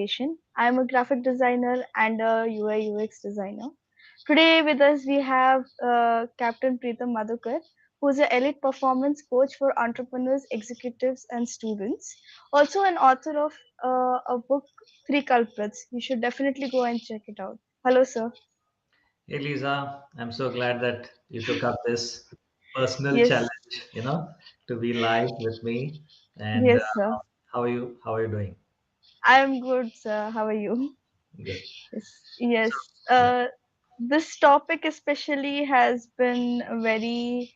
Anti-Procrastination. I am a graphic designer and a UI UX designer. Today with us we have Captain Preetham Madhukar, who is an elite performance coach for entrepreneurs, executives, and students. Also an author of a book, Three Culprits. You should definitely go and check it out. Hello, sir. Hey Lisa, I'm so glad that you took up this personal Yes, challenge, to be live with me. And yes, sir. how are you? How are you doing? I am good, sir. How are you? Good. Yes, So, yes. yeah, This topic especially has been very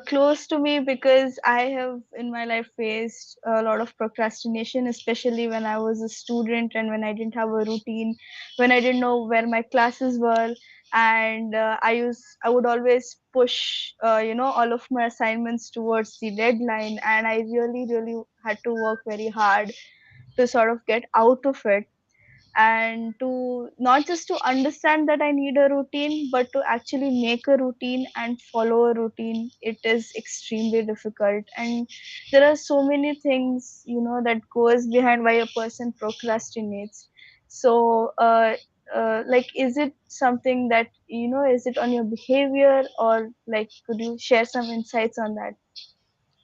close to me because I have in my life faced a lot of procrastination, especially when I was a student and when I didn't have a routine, when I didn't know where my classes were, and I would always push all of my assignments towards the deadline, and I really had to work very hard to sort of get out of it and to not just to understand that I need a routine, but to actually make a routine and follow a routine. It is extremely difficult, and there are so many things that goes behind why a person procrastinates. So, like, is it something that is it on your behavior, or like, could you share some insights on that?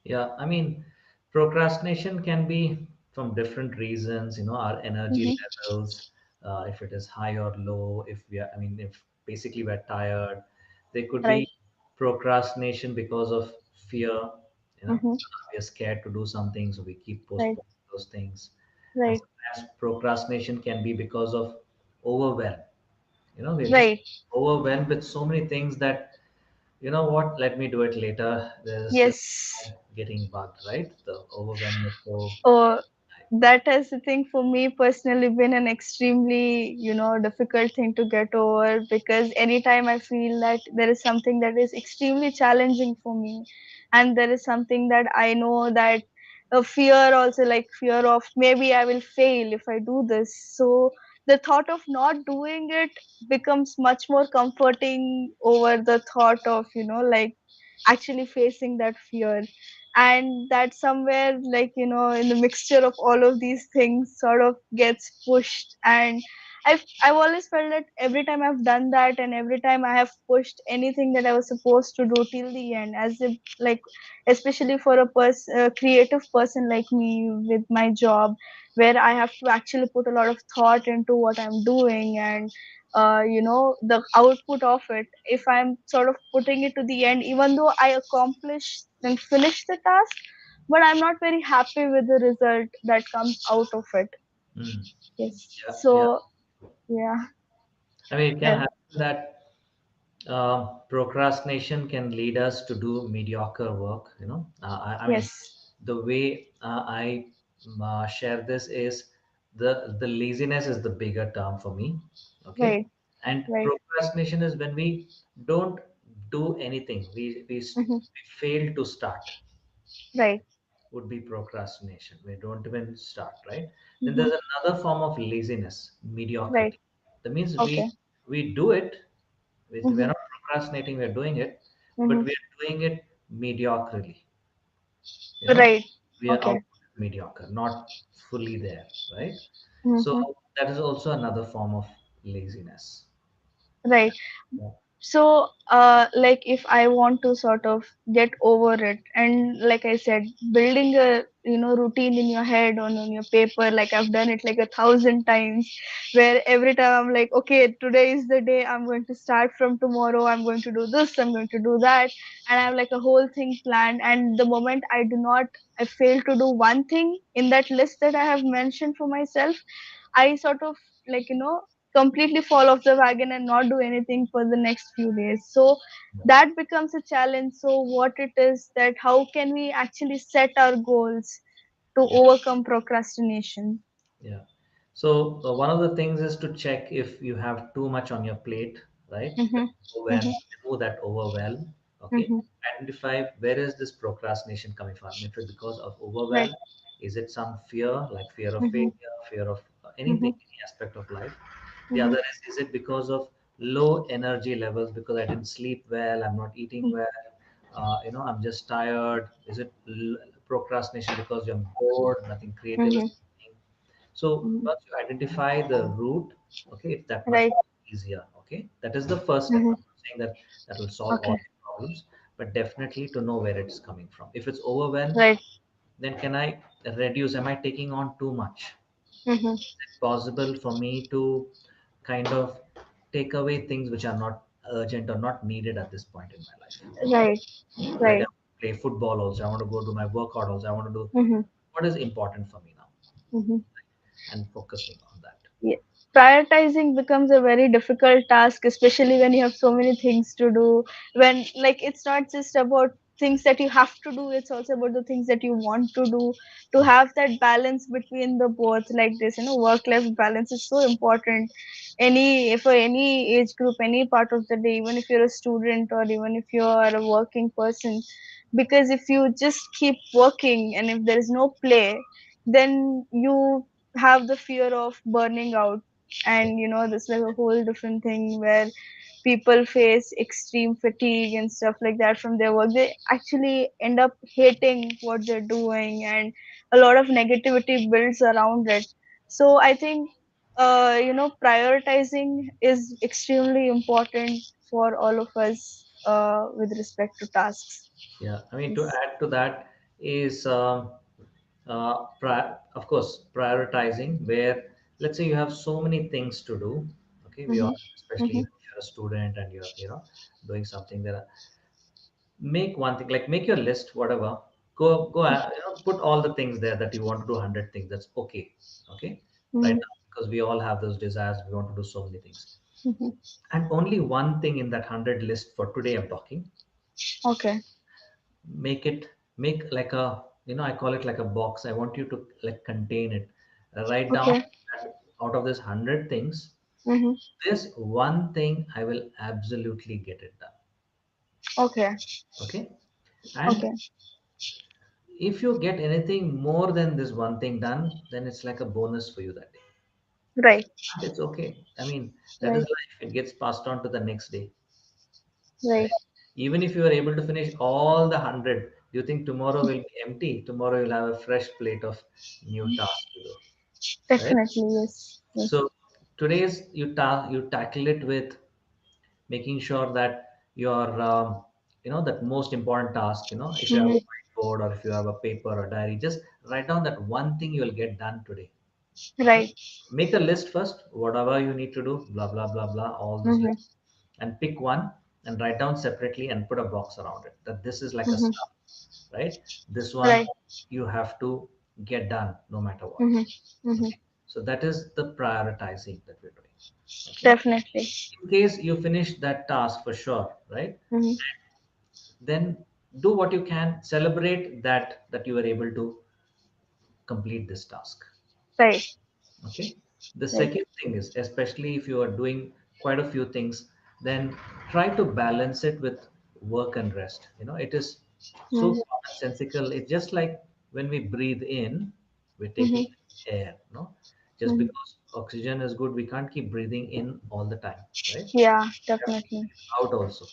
yeah. I mean, procrastination can be from different reasons. Our energy Mm-hmm. levels, if it is high or low. If we are, I mean, if basically we're tired, there could Right. be procrastination because of fear. Mm-hmm. We are scared to do something, so we keep Right. postponing those things. And Right. sometimes procrastination can be because of overwhelm. We're just Right. overwhelmed with so many things that, what, let me do it later. There's just Yes. getting bugged, right? The overwhelm is so Oh, that has, the thing, for me personally been an extremely difficult thing to get over, because anytime I feel that there is something that is extremely challenging for me, and there is something that I know that a fear also, like fear of maybe I will fail if I do this, so the thought of not doing it becomes much more comforting over the thought of like actually facing that fear. And that somewhere, like, in the mixture of all of these things, sort of gets pushed. And I've always felt that every time I've done that, and every time I have pushed anything that I was supposed to do till the end, as if, like, especially for a creative person like me with my job, where I have to actually put a lot of thought into what I'm doing, and the output of it, if I'm sort of putting it to the end, even though I accomplish and finish the task, but I'm not very happy with the result that comes out of it. mm, Yes, yeah, yeah. so yeah. I mean, it can uh, happen that procrastination can lead us to do mediocre work. I mean, yes. the way I share this is the laziness is the bigger term for me. Okay, Right. and Right. procrastination is when we don't do anything. Hmm. We fail to start. Right. Would be procrastination. We don't even start, right? Then Hmm. there's another form of laziness, Right. mediocrity. That means Okay. we do it. We're Hmm. not procrastinating. We're doing it, but Hmm. we are doing it mediocrely. You know, Right. we are Okay. out mediocre, not fully there, right? So Hmm. that is also another form of laziness. Right. Yeah. So, like, if I want to sort of get over it, and like I said, building a routine in your head or on your paper, like I've done it like 1,000 times, where every time I'm like, okay, today is the day, I'm going to start from tomorrow, I'm going to do this, I'm going to do that, and I have like a whole thing planned. And the moment I fail to do one thing in that list that I have mentioned for myself, I sort of, like, completely fall off the wagon and not do anything for the next few days. So that becomes a challenge. So what it is, that how can we actually set our goals to Yeah. overcome procrastination? Yeah. So one of the things is to check if you have too much on your plate, right? Mm-hmm. Mm-hmm. Remove that overwhelm. Okay. Mm-hmm. Identify where is this procrastination coming from. If it's because of Right. overwhelm, is it some fear, like fear of Mm-hmm. failure, fear of anything, Mm-hmm. any aspect of life? The Mm-hmm. other is it because of low energy levels, because I didn't sleep well, I'm not eating well, I'm just tired? Is it procrastination because you're bored, nothing creative is Mm-hmm. happening? So Mhm. once you identify the root, okay, it's that much Right. easier. Okay, that is the first step. Hmm. I'm not saying that that will solve all Okay. the problems, but definitely to know where it's coming from. If it's overwhelm, Right. then can I reduce? Am I taking on too much? Hmm. Possible for me to kind of take away things which are not urgent or not needed at this point in my life. Right. Like I Right. want to play football also, I want to go do my workout also, I want to do Hmm. what is important for me now Hmm. and focusing on that. Yeah. Prioritizing becomes a very difficult task, especially when you have so many things to do. When, like, it's not just about things that you have to do, it's also about the things that you want to do. To have that balance between the both, like this, work life balance is so important. For any age group, any part of the day, even if you're a student or even if you are a working person, because if you just keep working and if there is no play, then you have the fear of burning out. And there's like a whole different thing where people face extreme fatigue and stuff like that from their work. They actually end up hating what they're doing, and a lot of negativity builds around it. So I think prioritizing is extremely important for all of us with respect to tasks. Yeah, I mean, to Yes. add to that is of course prioritizing, where let's say you have so many things to do. Okay, we Mm-hmm. all, especially Mm-hmm. if you're a student and you're doing something that make one thing, like make your list, whatever, go put all the things there that you want to do 100 things, that's okay. Okay, right Mm-hmm. now, because we all have those desires, we want to do so many things, Mm-hmm. and only one thing in that 100 list for today I'm talking. Okay. Make it, make like a, I call it like a box. I want you to like contain it. Write down Okay. that out of this 100 things, Mm-hmm. this one thing I will absolutely get it done. Okay. Okay, and Okay. if you get anything more than this one thing done, then it's like a bonus for you that day. Right. And it's okay. I mean, that is Right. life. It gets passed on to the next day, Right. right? Even if you are able to finish all the 100, do you think tomorrow will be empty? Tomorrow you'll have a fresh plate of new tasks to do, right? Definitely. Yes. Yes. So today's you tackle it with making sure that your that most important task. If you have Mm-hmm. a whiteboard or if you have a paper or diary, just write down that one thing you will get done today. Okay, Right. make a list first, whatever you need to do, blah blah blah blah, all those Mm-hmm. lists, and pick one and write down separately and put a box around it, that this is like a Mm-hmm. star, right? This one Right. you have to get done no matter what. Mm-hmm. Mm-hmm. Okay, so that is the prioritizing that we're doing. Okay, Definitely. in case you finish that task for sure, right, Mm-hmm. then do what you can, celebrate that you were able to complete this task. Right. Okay, the Right. second thing is, especially if you are doing quite a few things, then try to balance it with work and rest. It is so Mm-hmm. commonsensical. It's just like when we breathe in, we're taking Mm-hmm. air. Just Mm-hmm. because oxygen is good, we can't keep breathing in all the time, right? Yeah. We have to Definitely. breathe out also,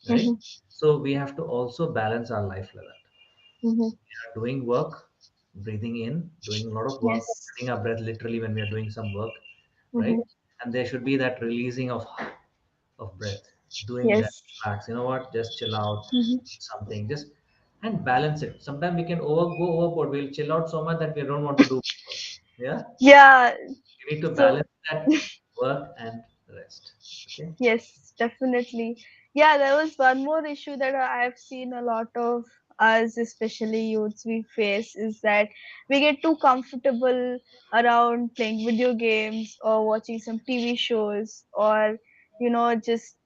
right? Mm-hmm. So we have to also balance our life like that. Mm-hmm. We are doing work, breathing in, doing a lot of work, Yes. holding our breath literally when we are doing some work, right? Mm-hmm. And there should be that releasing of breath, doing that, Yes. relax. You know what? Just chill out, Mm-hmm. eat something, just and balance it. Sometimes we can go overboard. We'll chill out so much that we don't want to do work. Yeah, Yeah. you need to So balance that work and rest. Okay. yes, definitely. Yeah, there was one more issue that I've seen a lot of us, especially youths, we face is that we get too comfortable around playing video games or watching some TV shows or, just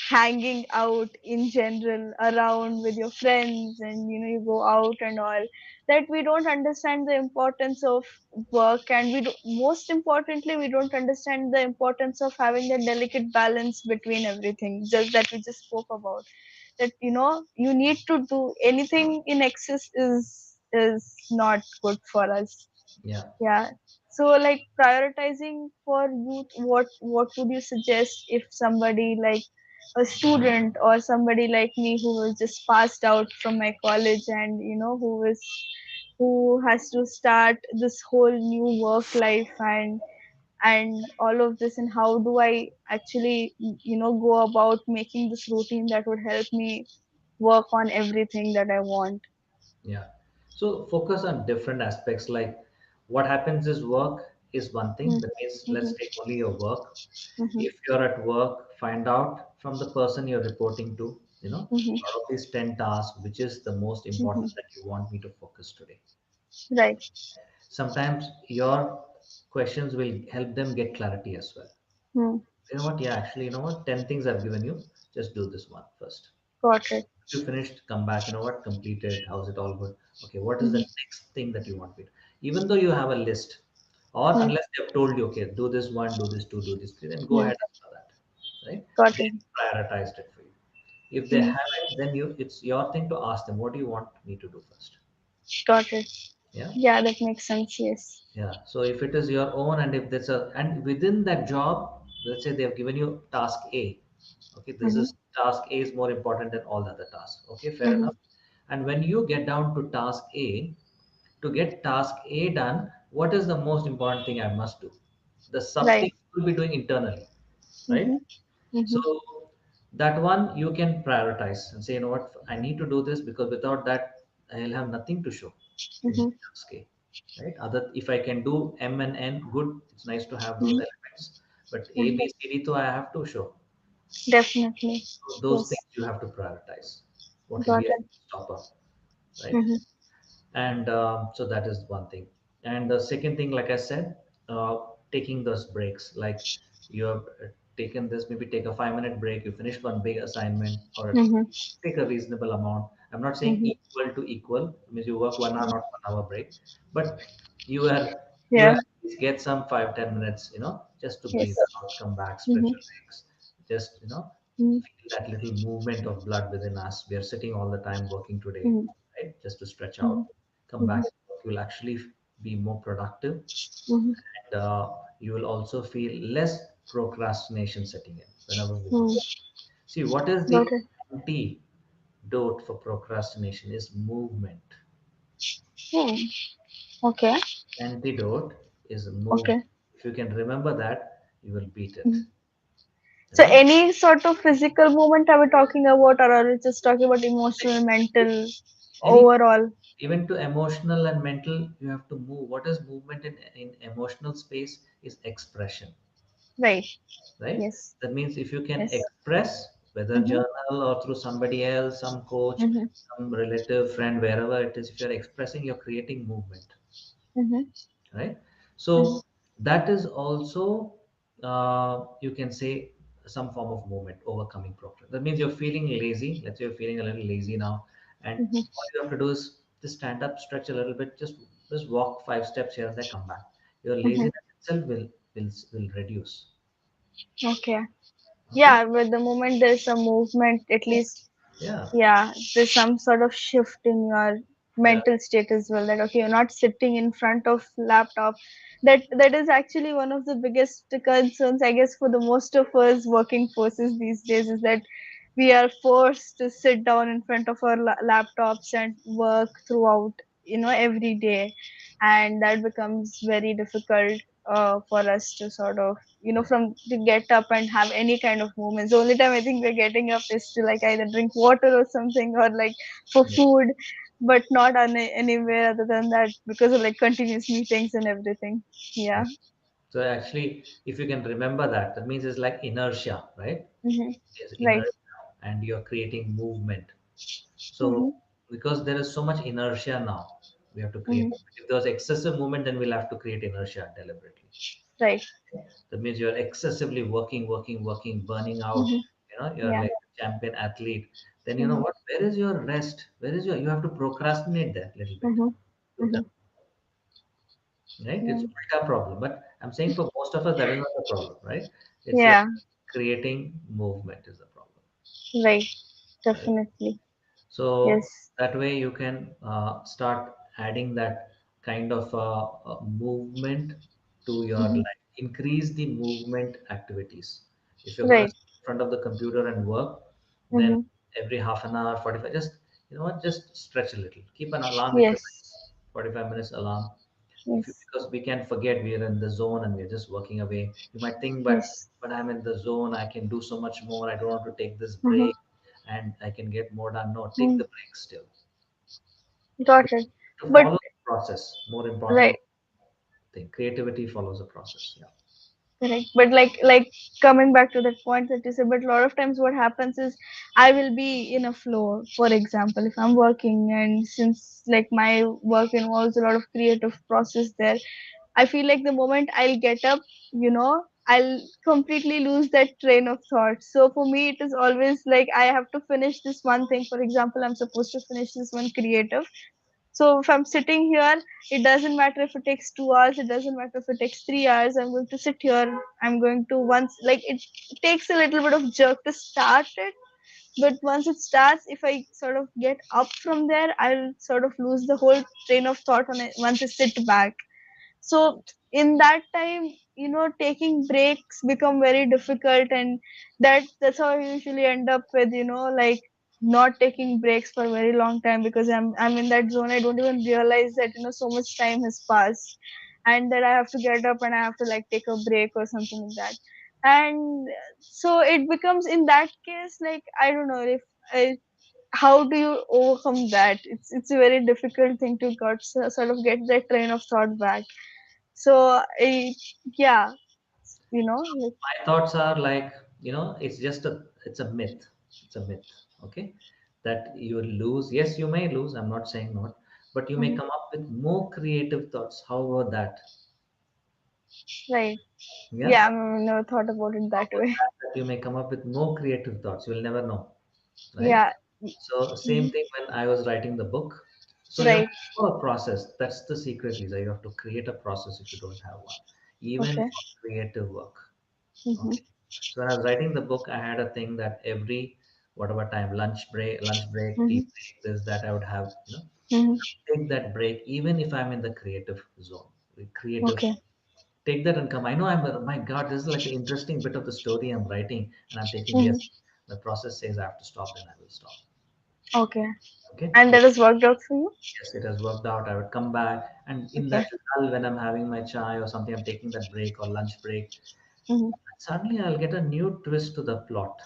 hanging out in general around with your friends and, you go out and all, that we don't understand the importance of work, and most importantly we don't understand the importance of having a delicate balance between everything just that we just spoke about, that you need to do anything in excess is not good for us. Yeah. Yeah. So, like, prioritizing for youth, what would you suggest if somebody like a student or somebody like me who was just passed out from my college and who is who has to start this whole new work life and all of this, and how do I actually go about making this routine that would help me work on everything that I want. Yeah. So focus on different aspects. Like what happens is work is one thing. That means let's take Mm-hmm. only your work. Mm-hmm. If you're at work, find out from the person you're reporting to, Mm-hmm. out of these 10 tasks, which is the most important Mm-hmm. that you want me to focus today. Right. Sometimes your questions will help them get clarity as well. Hmm. You know what? Yeah, actually, 10 things I've given you. Just do this one first. Got it. You finished, come back, completed. How's it all good? Okay, what is the Mm-hmm. next thing that you want me to? Even though you have a list, or Hmm. unless they've told you, okay, do this one, do this two, do this three, then go Hmm. ahead after that. Right? Got They it. prioritized it for you. If they Hmm. haven't, then it's your thing to ask them, what do you want me to do first? Got it. Yeah. Yeah, that makes sense. Yes. Yeah. So if it is your own, and if there's and within that job, let's say they have given you task A. Okay, this Mm-hmm. is task A is more important than all the other tasks. Okay, fair Mm-hmm. enough. And when you get down to task A, to get task A done, what is the most important thing I must do? The sub Right. things you will be doing internally, right? Mm-hmm. So Mm-hmm. that one you can prioritize and say, what, I need to do this because without that, I'll have nothing to show in Mm-hmm. my task A, right? Other, if I can do M and N, good. It's nice to have those Mm-hmm. elements, but A, Mm-hmm. B, C, D, so I have to show. Definitely. So those things Yes. you have to prioritize. What will Got be a it. stopper, right? Mm-hmm. And so that is one thing. And the second thing, like I said, taking those breaks. Like you have taken this, maybe take a 5-minute break. You finished one big assignment, or Mm-hmm. take a reasonable amount. I'm not saying Mm-hmm. equal to equal. It means you work 1 hour, not 1 hour break, but you are you Yeah. at least get some 5-10 minutes, just to Yes. breathe out, come back, stretch Mm-hmm. your legs, just Mm-hmm. feel that little movement of blood within us. We are sitting all the time working today, Mm-hmm. right? Just to stretch Mm-hmm. out, come back. You will actually be more productive, Mm-hmm. and you will also feel less procrastination setting in whenever we do. Mm-hmm. See, what is Got the it. antidote for procrastination is movement. Hmm. Okay. Antidote is movement. Okay. If you can remember that, you will beat it, Mhm. So right? any sort of physical movement are we talking about, or are we just talking about emotional, mental, Any, overall? even to emotional and mental, you have to move. What is movement in emotional space is expression, Right. right? Yes. That means if you can Yes. express, whether Mm-hmm. journal or through somebody else, some coach, Mm-hmm. some relative, friend, wherever it is, if you're expressing, you're creating movement, Mm-hmm. right? Mm-hmm. So that is also, you can say, some form of movement, overcoming procrastination. That means you're feeling lazy. Let's say you're feeling a little lazy now, and all Mm-hmm. you have to do is just stand up, stretch a little bit, just walk 5 steps here and there, come back. Your Mm-hmm. laziness itself will reduce. Okay. Okay. Yeah, with the moment there's a movement, at least, Yeah. yeah, there's some sort of shift in your Yeah. mental state as well. That okay, you're not sitting in front of laptop. That is actually one of the biggest concerns, I guess, for the most of us working forces these days, is that we are forced to sit down in front of our laptops and work throughout, every day, and that becomes very difficult for us to sort of, from to get up and have any kind of movements. The only time I think we're getting up is to like either drink water or something, or like for Yeah. food, but not anywhere other than that, because of like continuous meetings and everything. Yeah. Yeah. So actually, if you can remember that, that means it's like inertia, right? Hmm. It's Right. inertia, and you're creating movement. So Hmm. because there is so much inertia now, we have to create Hmm. movement. If there's excessive movement, then we'll have to create inertia deliberately. Right. That means you're excessively working, working, working, burning out. Hmm. You're Yeah. like a champion athlete. Then you know Hmm. what? Where is your rest? Where is your? You have to procrastinate there a little bit. Hmm. Do that, Hmm. right? It's Yeah. ulta problem. But I'm saying for most of us, that is not the problem, right? It's like Yeah. creating movement is the problem, Right. right? Definitely. So Yes. that way you can start adding that kind of movement to your Hmm. life. Increase the movement activities. If you're going to Right. sit in front of the computer and work, then Hmm. every half an hour, 45, just, just stretch a little. Keep an alarm in your mind. Yes. 45 minutes alarm. If you, Yes. because we can forget we are in the zone and we're just working away. You might think, Yes. but I'm in the zone, I can do so much more. I don't want to take this Mm-hmm. break and I can get more done. No, take Mm. the break still. Got it. To But follow the process, more right. important thing. Creativity follows the process. Yeah. Correct. But like coming back to that point that you said, but a lot of times what happens is I will be in a flow. For example, if I'm working and since like my work involves a lot of creative process there, I feel like the moment I'll get up, I'll completely lose that train of thought. So for me, it is always like I have to finish this one thing. For example, I'm supposed to finish this one creative. So if I'm sitting here, it doesn't matter if it takes 2 hours, it doesn't matter if it takes 3 hours. I'm going to sit here. I'm going to once like it takes a little bit of jerk to start it, but once it starts, if I sort of get up from there, I'll sort of lose the whole train of thought on it once I sit back. So in that time, taking breaks become very difficult, and that's how I usually end up with, like not taking breaks for a very long time because I'm in that zone. I don't even realize that so much time has passed, and that I have to get up and I have to like take a break or something like that. And so it becomes in that case like I don't know if I, how do you overcome that? It's a very difficult thing to sort of get that train of thought back. So, yeah, like, My thoughts are like, it's just it's a myth. It's a myth. Okay. That you will lose. Yes, you may lose. I'm not saying not, but you may mhm, come up with more creative thoughts. How about that? right. Yeah. Yeah, I never thought about it How that about way. that you may come up with more creative thoughts. You'll never know. Right? Yeah, So same mhm, thing when I was writing the book. So you have right. to follow a process. That's the secret, Lisa. You have to create a process if you don't have one, even Okay. for creative work. Mm-hmm. Okay. So when I was writing the book, I had a thing that every whatever time, lunch break, tea Mm-hmm. break, this, that, I would have, Mm-hmm. take that break, even if I'm in the creative zone, the creative, Okay. take that and come. I know my God, this is like an interesting bit of the story I'm writing, and I'm thinking, Mm-hmm. yes, the process says I have to stop, then I will stop. Okay. Okay. And that has worked out for you? Yes, it has worked out. I would come back, and in that Okay. lull, when I'm having my chai or something, I'm taking that break or lunch break, Mm-hmm. suddenly I'll get a new twist to the plot,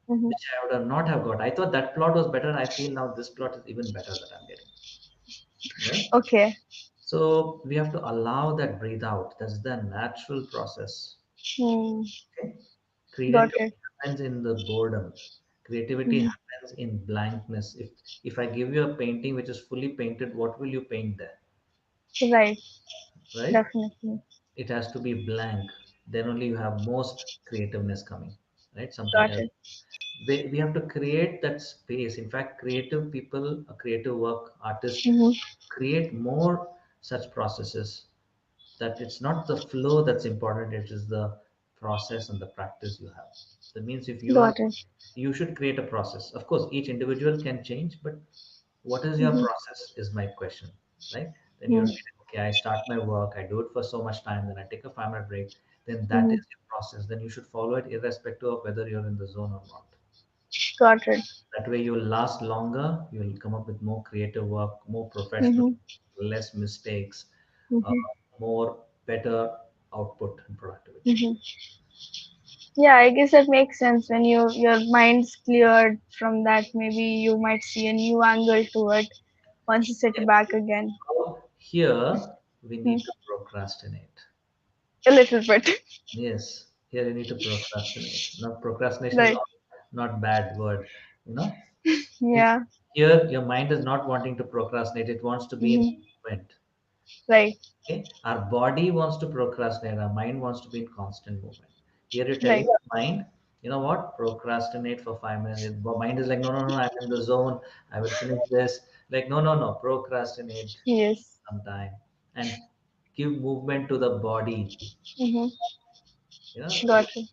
Mm-hmm. which I would have not have got. I thought that plot was better. I feel now this plot is even better that I'm getting. Right? Okay. So we have to allow that breathe out. That's the natural process. Hmm. Okay. Got Creativity it. happens in the boredom. Creativity Mm-hmm. happens in blankness. If I give you a painting which is fully painted, what will you paint there? Right. Right? Definitely. It has to be blank. Then only you have most creativeness coming. Right? Something Got else. it. We have to create that space. In fact, creative people, creative work, artists Mm-hmm. create more such processes, that it's not the flow that's important, it is the process and the practice you have. That means if you are, Got it. you should create a process. Of course each individual can change, but what is your Mm-hmm. process is my question. Right? Then you're Mm-hmm. writing, okay, I start my work, I do it for so much time, then I take a 5 minute break. Then that Mm-hmm. is your process. Then you should follow it irrespective of whether you're in the zone or not. Got it. That way you'll last longer, you'll come up with more creative work, more professional, Mm-hmm. less mistakes, uh, Mm-hmm. more better output and productivity. Mm-hmm. Yeah, I guess that makes sense. When your mind's cleared from that, maybe you might see a new angle to it once you sit Yes. back again. So here we Hmm. need to procrastinate. A little bit. Yes, here you need to procrastinate. Now procrastination is Right. not bad word, you know. In- Yeah. Here your mind is not wanting to procrastinate, it wants to be in Hmm. movement. Right. Okay, our body wants to procrastinate, our mind wants to be in constant movement. Here you're telling Right. the mind, you know what, procrastinate for 5 minutes. The mind is like, no, no, no, I'm in the zone, I will finish this. Like, no, no, no, procrastinate Yes. some time and give movement to the body. Hmm. You know, Got it.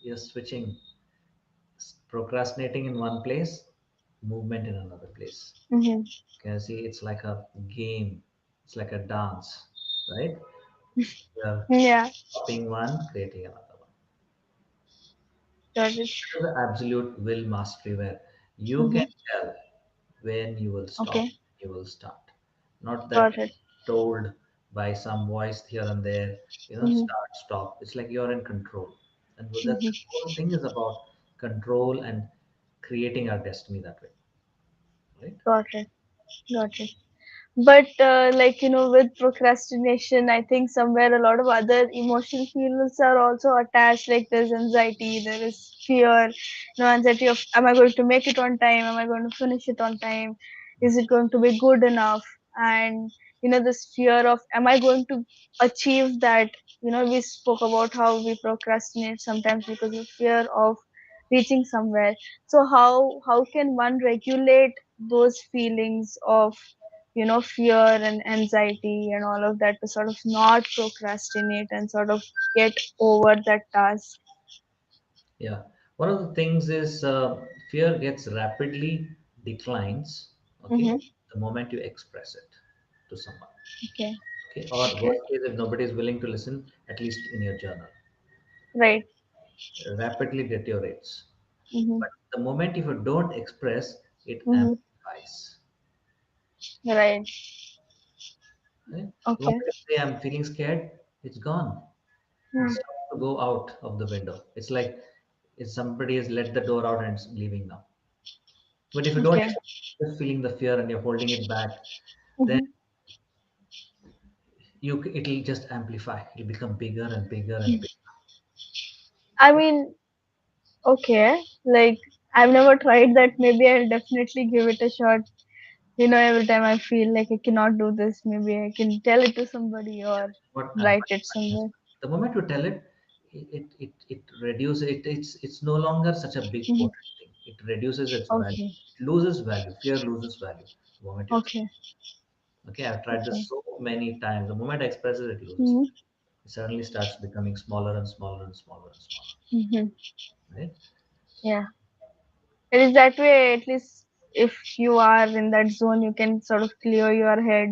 you're switching, procrastinating in one place, movement in another place. Hmm. Okay, see, it's like a game, it's like a dance, right? You're Yeah. copying one, creating another one. Got it. This is the absolute will mastery where you can Hmm. tell when you will stop, Okay. you will start. not that Got it. told by some voice here and there, Mm-hmm. start, stop. It's like you're in control. And that Mm-hmm. whole thing is about control and creating our destiny that way, right? Got it. Got it. But like with procrastination, I think somewhere a lot of other emotional feelings are also attached. Like there's anxiety, there is fear, anxiety of, am I going to make it on time, am I going to finish it on time, is it going to be good enough, and this fear of, am I going to achieve that. We spoke about how we procrastinate sometimes because of fear of reaching somewhere. So how can one regulate those feelings of fear and anxiety and all of that, to sort of not procrastinate and sort of get over that task? Yeah. One of the things is fear gets rapidly declines, okay, Mm-hmm. the moment you express it to someone. Okay. Okay. Or Okay. worst case, if nobody is willing to listen, at least in your journal, Right. rapidly deteriorates. Mm-hmm. But the moment if you don't express, it Mm-hmm. amplifies. Right. Right? The Okay. moment you say I'm feeling scared, it's gone. Mm. It's time to go out of the window. It's like if somebody has let the door out and it's leaving now. But if you don't Okay. express, you're feeling the fear and you're holding it back, then Mm-hmm. it'll just amplify. It'll become bigger and bigger and bigger. I mean, okay. Like, I've never tried that. Maybe I'll definitely give it a shot. Every time I feel like I cannot do this, maybe I can tell it to somebody Yeah. or What write it amplifies is somewhere. the moment you tell it, it reduces it. It's no longer such a big Hmm. potent thing. It reduces its value. Okay. It loses value. Fear loses value the moment you express. Okay. Okay, I've tried Okay. this so many times. The moment I express it, it loses Hmm. value. It suddenly starts becoming smaller and smaller and smaller and smaller. Hmm. Right? Yeah. It is that way, at least if you are in that zone, you can sort of clear your head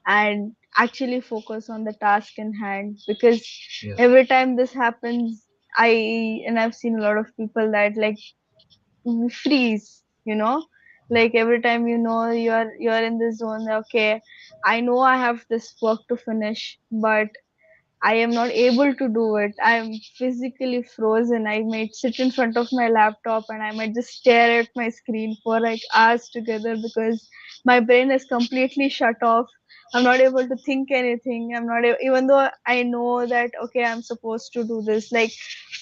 and actually focus on the task in hand. Because Yes. every time this happens, I've seen a lot of people that like freeze, Yeah. like every time you're in this zone. Okay, I know I have this work to finish, but I am not able to do it. I'm physically frozen. I might sit in front of my laptop and I might just stare at my screen for like hours together because my brain is completely shut off. I'm not able to think anything. Even though I know that, okay, I'm supposed to do this. Like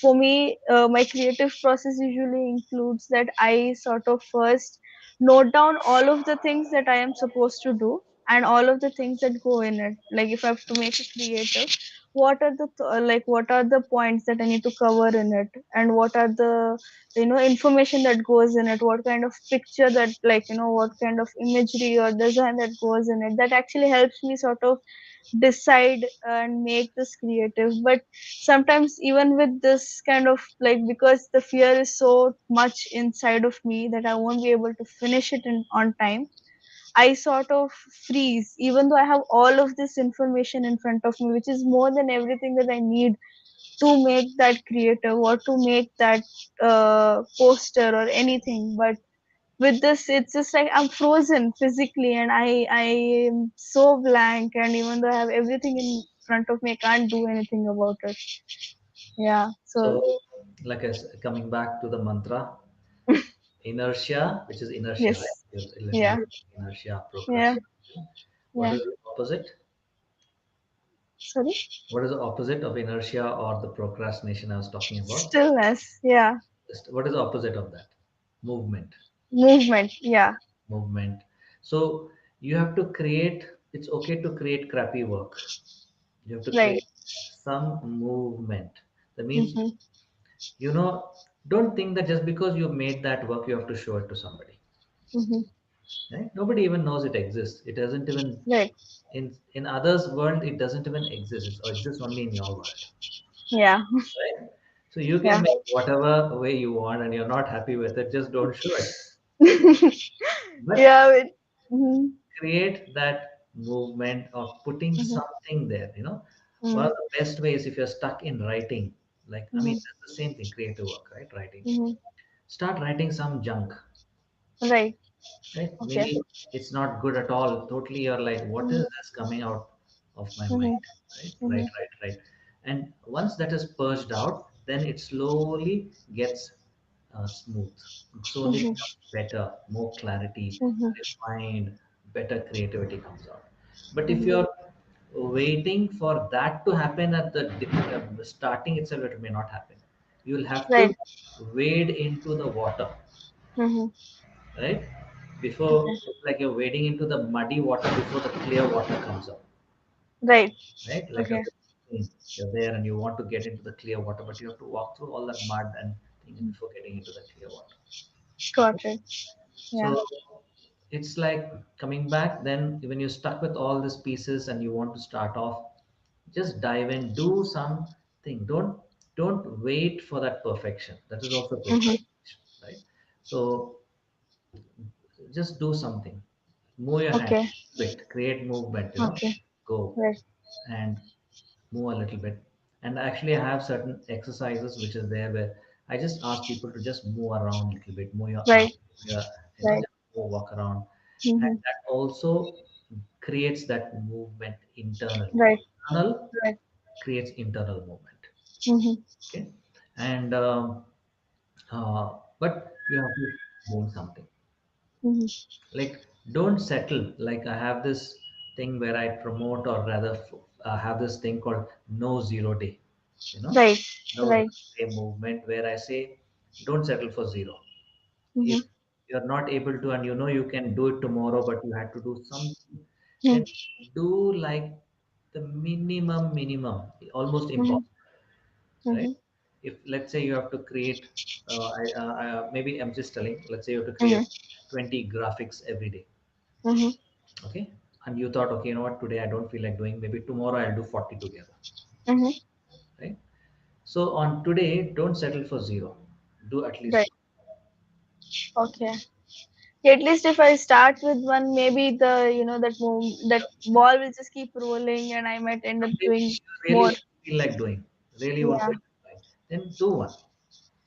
for me, my creative process usually includes that I sort of first note down all of the things that I am supposed to do and all of the things that go in it. Like if I have to make it creative, what are the points that I need to cover in it, and what are the information that goes in it, what kind of picture that, like, what kind of imagery or design that goes in it, that actually helps me sort of decide and make this creative. But sometimes even with this kind of, like, because the fear is so much inside of me that I won't be able to finish it on time, I sort of freeze, even though I have all of this information in front of me, which is more than everything that I need to make that creative or to make that poster or anything. But with this, it's just like I'm frozen physically, and I am so blank. And even though I have everything in front of me, I can't do anything about it. Yeah. So So, like coming back to the mantra, inertia, which is inertia, right? yes. You're listening Yeah. to inertia, Yeah. procrastination. What Yeah. is the opposite? Sorry. What is the opposite of inertia or the procrastination I was talking about? Stillness. Yeah. What is the opposite of that? Movement. Movement. Yeah. Movement. So you have to create, it's okay to create crappy work. You have to Right. create some movement. That means, Mm-hmm. you know, don't think that just because you made that work, you have to show it to somebody. Mm-hmm. Right? Nobody even knows it exists. It doesn't even Right. in others' world, it doesn't even exist. It exists only in your world. Yeah. Right? So you can Yeah. make whatever way you want and you're not happy with it, just don't show it. But Yeah. Mm-hmm. create that movement of putting Mm-hmm. something there, one Mm-hmm. of the best ways if you're stuck in writing, like I mean Mm-hmm. that's the same thing, creative work, right? Writing. Mm-hmm. Start writing some junk. Right. right? Okay. Maybe it's not good at all. Totally, you're like, what is Mhm. this coming out of my mind? Mhm. Right, right, Mhm. right, right. And once that is purged out, then it slowly gets smooth. It slowly Mhm. becomes better, more clarity, Mhm. refined, better creativity comes out. But if Mhm. you're waiting for that to happen at the starting itself, it may not happen. You'll have Right. to wade into the water, Mhm. right? Before, Okay. it's like you're wading into the muddy water before the clear water comes up, Right. right? Like a Okay. stream. You're there and you want to get into the clear water, but you have to walk through all that mud and thing before getting into the clear water. Okay. Got it. Yeah. So it's like coming back. Then when you're stuck with all these pieces and you want to start off, just dive in, do something. Don't wait for that perfection. That is also Mhm. procrastination, right? So just do something, move your hand Okay. a bit, create movement, Okay. go Right. and move a little bit. And actually I have certain exercises which is there where I just ask people to just move around a little bit, move your arm, Right. your, Right. just move, walk around. And Mhm. that also creates that movement internally. Right. External Right. creates internal movement. Mhm. Okay. And but you have to doing something. Mhm. Like, don't settle. Like, I have this thing where I promote, or rather have this thing called no zero day, you know Right. no Right. zero day movement, where I say don't settle for zero. If Mhm. you're not able to, and you can do it tomorrow, but you had to do something, Mhm. then do like the minimum, almost Mhm. impossible, right? Mhm. If let's say you have to create, maybe I'm just telling, let's say you have to create Mhm. 20 graphics every day. Mhm. Okay. And you thought, okay, you know what, today I don't feel like doing, maybe tomorrow I'll do 40 together, Mhm. right? So on today, don't settle for zero, do at least Right. Okay. Yeah, at least if I start with one, maybe that ball will just keep rolling, and I might end up some days doing you more. really feel like doing, really won't Yeah. feel like doing, then do one.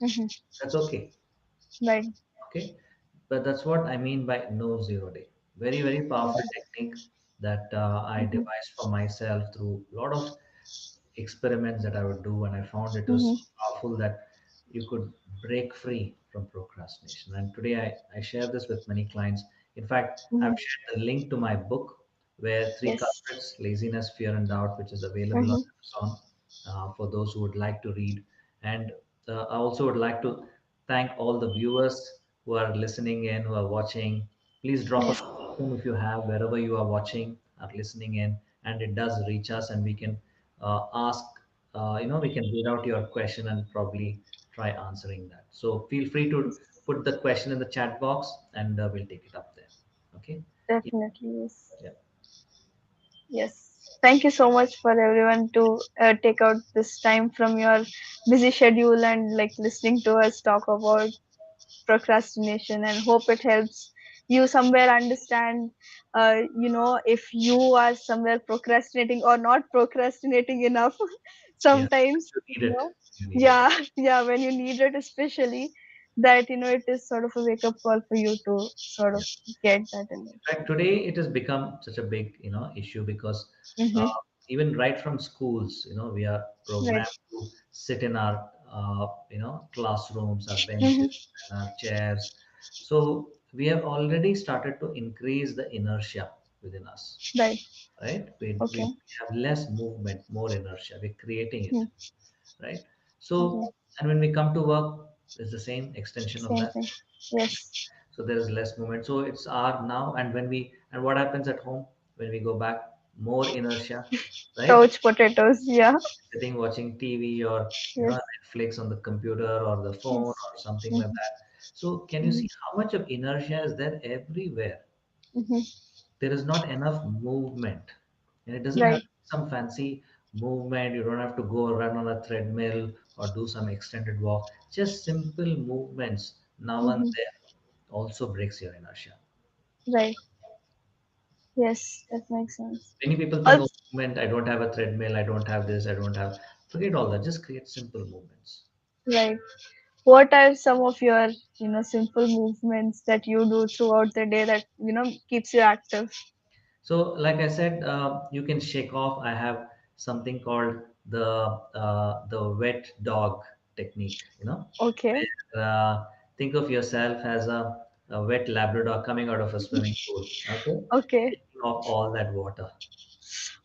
Mhm. That's okay. Right. Okay. But that's what I mean by no zero day. Very, very powerful Okay. technique that I Mhm. devised for myself through a lot of experiments that I would do, and I found it was Mhm. so powerful that you could break free from procrastination. And today I share this with many clients. In fact, Mhm. I've shared the link to my book, where three Yes. culprits, laziness, fear, and doubt, which is available on Mhm. Amazon for those who would like to read. And I also would like to thank all the viewers who are listening in, who are watching. Please drop a Yes. question if you have, wherever you are watching or listening in, and it does reach us, and we can ask, we can read out your question and probably try answering that. So feel free to put the question in the chat box, and we'll take it up there. Okay. Yeah. Definitely. Yes. Yeah. Yes. Thank you so much for everyone to take out this time from your busy schedule and like listening to us talk about procrastination, and hope it helps you somewhere understand if you are somewhere procrastinating or not procrastinating enough Yeah. sometimes, You need it. You need it. yeah. Yeah, when you need it, especially that it is sort of a wake up call for you to sort Yeah. of get that in it. Fact, today it has become such a big, issue, because Mm-hmm. even right from schools, we are Right. programmed to sit in our, classrooms, our Mm-hmm. benches, and our chairs. So we have already started to increase the inertia within us, Right. right? We Okay. have less movement, more inertia. We're creating it, Mm-hmm. right? So, Mm-hmm. and when we come to work, it's the same extension of Same that. thing. Yes. So there's less movement, so it's our now. And what happens at home when we go back, more inertia, right? Couch potatoes. Yeah. Sitting watching TV, or Yes. Netflix on the computer or the phone Yes. or something like Mm-hmm. that. So can you Mm-hmm. see how much of inertia is there everywhere? Mm-hmm. There is not enough movement, and it doesn't have Right. some fancy movement. You don't have to go run on a treadmill or do some extended walk. Just simple movements now and Mm-hmm. then also breaks your inertia. Right. Yes, that makes sense. Many people think, oh, Also, movement, I don't have a treadmill, I don't have this, I don't have. Forget all that. Just create simple movements. right. what are some of your, simple movements that you do throughout the day that, keeps you active? So, like I said, you can shake off. I have something called the wet dog technique. Okay. Where, think of yourself as a wet Labrador coming out of a swimming pool. Okay, Okay. shaking off all that water.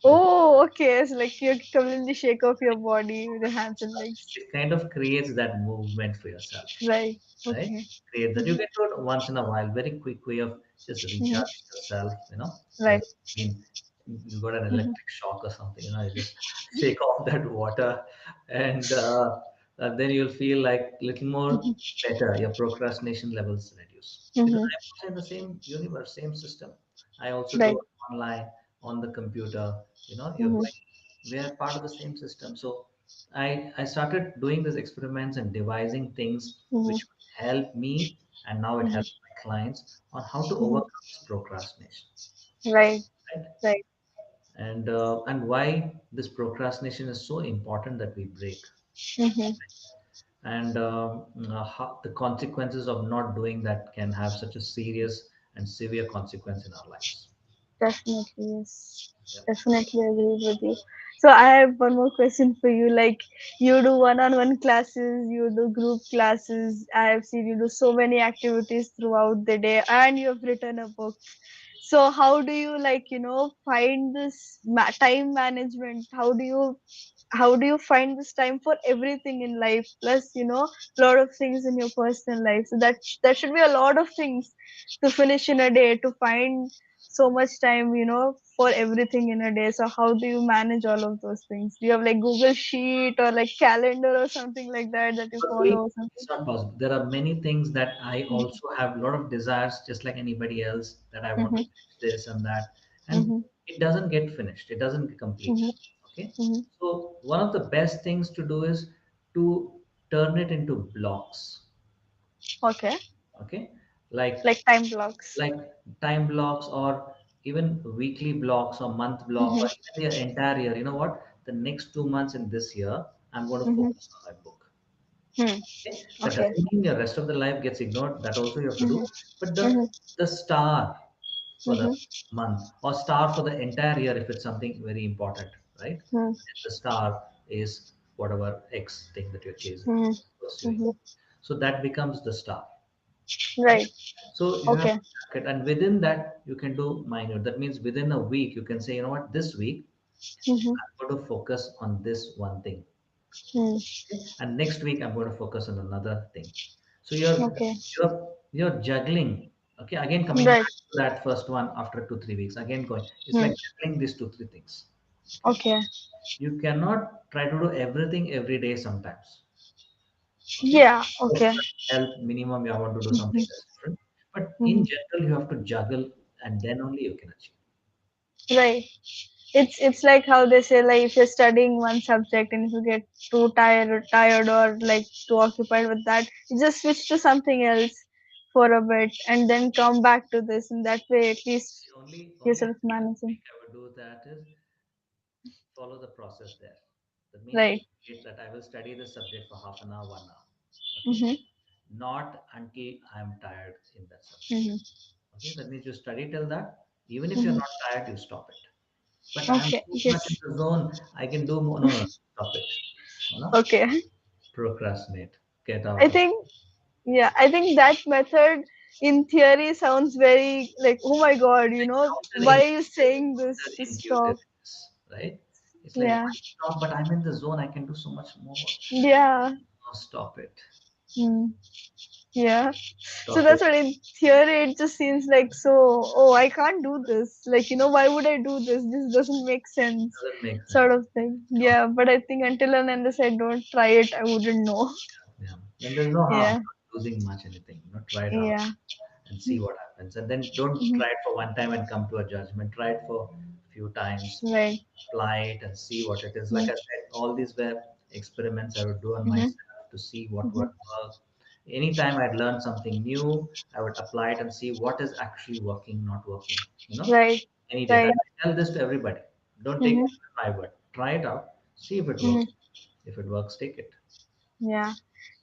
Okay, Oh, okay. So like you completely shake off your body with your hands and legs. it kind of creates that movement for yourself. Right. Right? Okay. Create that. You Mhm. can do it once in a while. Very quick way of just Mhm. recharging yourself. Right. I mean, you got an Mhm. electric shock or something. You just shake off that water, and then you'll feel like little more Mhm. better. Your procrastination levels reduce because Mhm. I'm also in the same universe, same system. I also do Right. it online on the computer. You're Mhm. going. We are part of the same system. So I started doing these experiments and devising things Mhm. which would help me, and now it Mhm. helps my clients on how to Mhm. overcome this procrastination, Right. right? Right. And why this procrastination is so important that we break, Mhm. and how the consequences of not doing that can have such a serious and severe consequence in our lives. Definitely, yes. Yep. Definitely agree with you. So I have one more question for you. Like you do one-on-one classes, you do group classes. I have seen you do so many activities throughout the day, and you have written a book. So how do you like, find this time management? How do you find this time for everything in life, plus a lot of things in your personal life? So that should be a lot of things to finish in a day, to find so much time, for everything in a day. So how do you manage all of those things? Do you have like Google Sheet or like calendar or something like that that you For me, follow or it's something? not possible. There are many things that I also have a lot of desires, just like anybody else, that I want to Mm-hmm. finish this and that, and Mm-hmm. it doesn't get finished. It doesn't get completed. Mm-hmm. Okay, Mm-hmm. so one of the best things to do is to turn it into blocks. Okay. Okay, like Like time blocks. like time blocks, or even weekly blocks or month block, or Mm-hmm. even the entire year. You know what? The next 2 months in this year, I'm going to Mm-hmm. focus on my book. Hmm. Okay? That Okay. doesn't mean your rest of the life gets ignored. That also you have to do. Mm-hmm. But Mm-hmm. the star for the Mm-hmm. month, or star for the entire year if it's something very important, right? Hmm. And the star is whatever X thing that you're chasing, Hmm. pursuing. Hmm. So that becomes the star, right? Right. So you have Okay. to track it, and within that you can do minute. That means within a week you can say, you know what, this week Mm-hmm. I'm going to focus on this one thing. Hmm. Okay? And next week I'm going to focus on another thing. So you're Okay. you're juggling. Okay, again coming Right. back to that first one after 2 3 weeks, again going. It's Hmm. like juggling these 2 3 things. Okay, Okay. you cannot try to do everything every day sometimes. Okay, Yeah. Okay. personal help minimum, you want to do something Mm-hmm. that's different. But in Mm-hmm. general, you have to juggle, and then only you can achieve. Right. It's like how they say, like if you're studying one subject and if you get too tired or like too occupied with that, you just switch to something else for a bit and then come back to this. And that way, at least The only you're only sort of managing. thing I would do that is follow the process there. That means Right. that I will study the subject for half an hour, 1 hour. Okay, Mm-hmm. not until I am tired in that subject. Mm-hmm. Okay, that means you study till that. Even if you're Mm-hmm. not tired, you stop it. But I'm Okay. too much in Yes. the zone. I can do more. No, no, no, stop it. Okay. Procrastinate. Get out I of. think, yeah, I think that method in theory sounds very like, oh my god, why are you saying this? Just Counterintuitive, stop. right? It's like, Yeah. why stop? But I'm in the zone. I can do so much more. Yeah. No, stop it. Mm. Yeah. So Stop that's it. what in theory it just seems like so, oh, I can't do this. Like, why would I do this? This doesn't make sense. Doesn't make Sort sense. of thing. Yeah. But I think until and unless I don't try it, I wouldn't know. Yeah. Then there's no harm, Yeah. not losing much anything. Try it out Yeah. and see what happens. And then don't Mhm. try it for one time and come to a judgment. Try it for a few times, Right. apply it and see what it is. Like Mm-hmm. I said, all these were experiments I would do on Mm-hmm. myself to see what would work. Anytime I'd learn something new, I would apply it and see what is actually working, not working. Right. Any data. Right. I tell this to everybody. Don't take Mm-hmm. it as my word. Try it out. See if it Mm-hmm. works. If it works, take it. Yeah.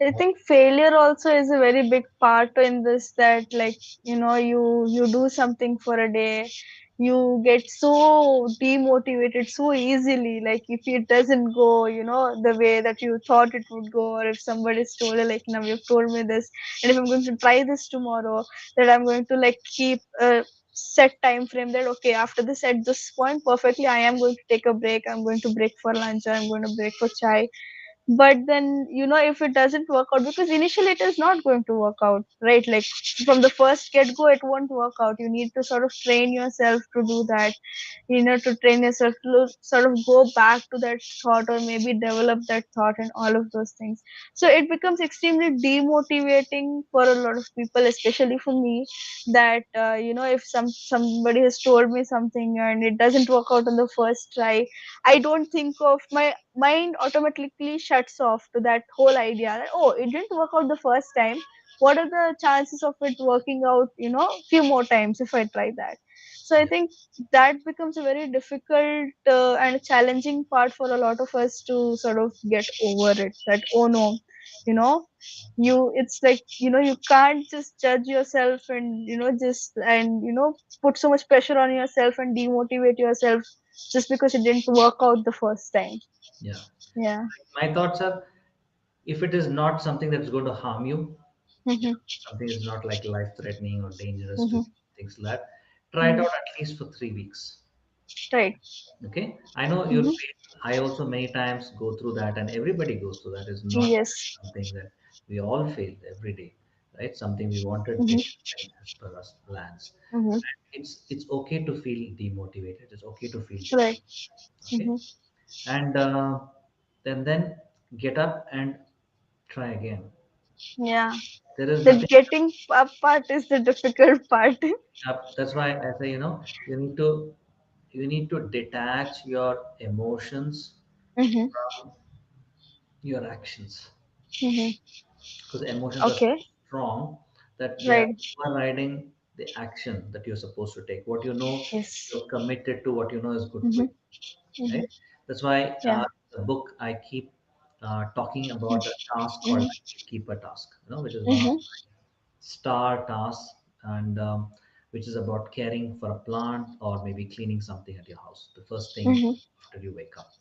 I think failure also is a very big part in this, that like, you do something for a day, you get so demotivated so easily. Like if it doesn't go, the way that you thought it would go, or if somebody's told you, like, now you've told me this, and if I'm going to try this tomorrow, that I'm going to like keep a set time frame, that okay, after this, at this point perfectly, I am going to take a break, I'm going to break for lunch, or I'm going to break for chai. But then, if it doesn't work out, because initially it is not going to work out, right? Like from the first get go, it won't work out. You need to sort of train yourself to do that, to train yourself to sort of go back to that thought, or maybe develop that thought, and all of those things. So it becomes extremely demotivating for a lot of people, especially for me, that if somebody has told me something and it doesn't work out on the first try, I don't think of, my mind automatically shuts off to that whole idea that, oh, it didn't work out the first time. What are the chances of it working out, few more times if I try that? So I Yeah, think that becomes a very difficult and challenging part for a lot of us to sort of get over it. That, oh no, you know, it's like, you can't just judge yourself, and put so much pressure on yourself and demotivate yourself just because it didn't work out the first time. yeah. Yeah. My thoughts are, if it is not something that's going to harm you, Mm-hmm. something is not like life threatening or dangerous to Mm-hmm. you, things like that, try it Mm-hmm. out at least for 3 weeks. Right. Okay, I know you'll Mm-hmm. fail. I also many times go through that, and everybody goes through that. Is not Yes. something that we all fail every day, right? Something we wanted Mm-hmm. didn't happen as per us plans. Mm-hmm. It's okay to feel demotivated. It's okay to feel Right. depressed. Okay, Mm-hmm. and then get up and try again. Yeah. There is The nothing. getting up part is the difficult part. That's why I say, you need to detach your emotions Mm-hmm. from your actions, Mm-hmm. because emotions are so Okay. strong that they are Right. overriding the action that you're supposed to take. What you know, Yes. you're committed to what you know is good for Mm-hmm. you, Mm-hmm. right? That's why Yeah. the book I keep talking about a task called Mm-hmm. the gatekeeper task, which is one of Mm-hmm. star tasks, and which is about caring for a plant or maybe cleaning something at your house. The first thing Mm-hmm. after you wake up.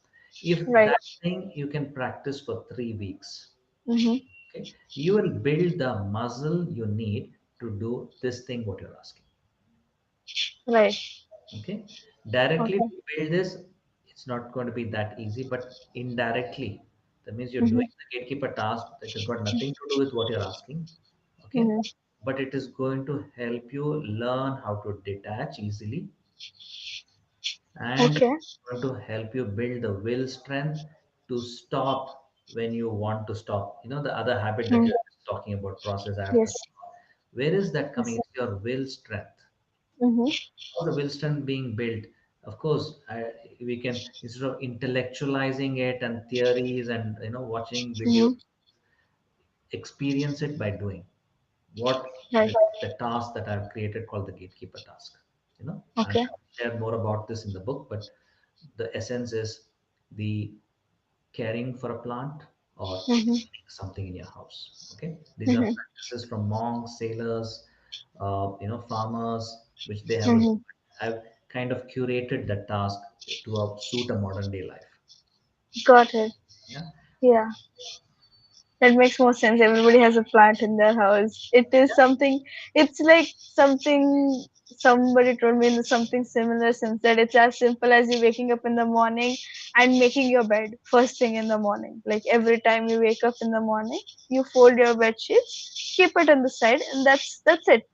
If Right. that thing you can practice for 3 weeks, Mm-hmm. okay, you will build the muscle you need to do this thing what you're asking. Right. Okay, directly Okay. to build this, it's not going to be that easy, but indirectly, that means you're Mm-hmm. doing the gatekeeper task that has got nothing to do with what you're asking. Okay, Mm-hmm. but it is going to help you learn how to detach easily, and Okay. going to help you build the will strength to stop when you want to stop. The other habit that Mm-hmm. you're talking about, process after, Yes. where is that coming? Yes. It's your will strength. Mm-hmm. How's the will strength being built? Of course, we can, instead of intellectualizing it and theories and watching videos, Mm-hmm. experience it by doing what Right. the task that I've created called the gatekeeper task. And Okay. I'll share more about this in the book, but the essence is the caring for a plant or Mm-hmm. something in your house. Okay, these are Mm-hmm. practices from monks, sailors, farmers, which they have. Mm-hmm. I've kind of curated the task to suit a modern day life. Got it. Yeah, Yeah. That makes more sense. Everybody has a plant in their house. It is something, it's like something somebody told me in something similar since that it's as simple as you waking up in the morning and making your bed first thing in the morning. Like every time you wake up in the morning, you fold your bed sheets, keep it on the side, and that's it.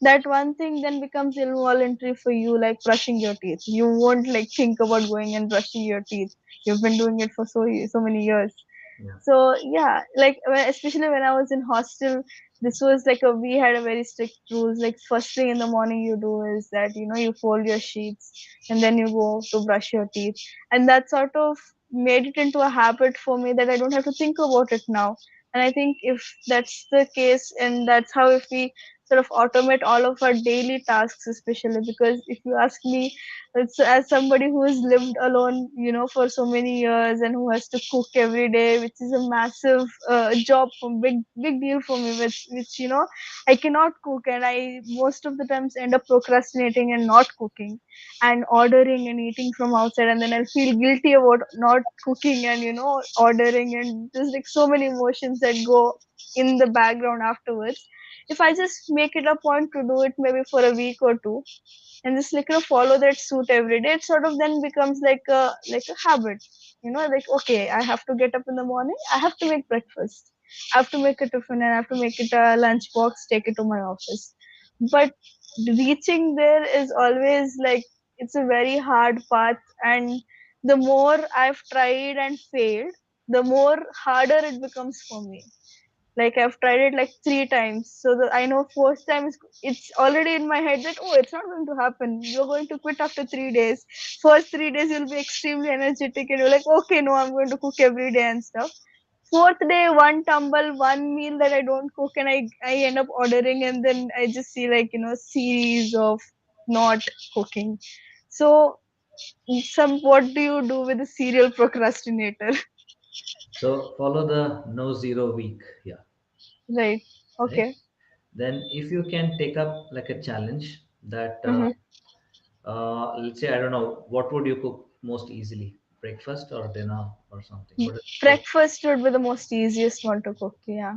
That one thing then becomes involuntary for you, like brushing your teeth. You won't like think about going and brushing your teeth. You've been doing it for so many years. yeah, So yeah, like especially when I was in hostel, this was like we had a very strict rules. Like first thing in the morning you do is that you fold your sheets and then you go to brush your teeth, and that sort of made it into a habit for me that I don't have to think about it now. And I think if that's the case, and that's how, if we sort of automate all of our daily tasks, especially because if you ask me, it's as somebody who has lived alone, for so many years and who has to cook every day, which is a massive job for big deal for me, which I cannot cook, and I most of the times end up procrastinating and not cooking and ordering and eating from outside, and then I'll feel guilty about not cooking and ordering, and there's like so many emotions that go in the background afterwards. If I just make it a point to do it maybe for a week or two and just like follow that suit every day, it sort of then becomes like a habit. Like, okay, I have to get up in the morning, I have to make breakfast, I have to make a tiffin, and I have to make it a lunch box, take it to my office. But reaching there is always like, it's a very hard path, and the more I've tried and failed, the more harder it becomes for me. Like, I've tried it like 3 times, so that I know fourth time is, it's already in my head that, oh, it's not going to happen, you're going to quit after 3 days. First 3 days you'll be extremely energetic and you're like, okay, no, I'm going to cook every day and stuff. Fourth day, one tumble, one meal that I don't cook, and I end up ordering, and then I just see like series of not cooking. So, some what do you do with a serial procrastinator? So follow the no zero week. Yeah. Right. Right. Okay. Then if you can take up like a challenge that Mm-hmm. let's say, I don't know, what would you cook most easily, breakfast or dinner or something? What Breakfast would be the most easiest one to cook. Yeah.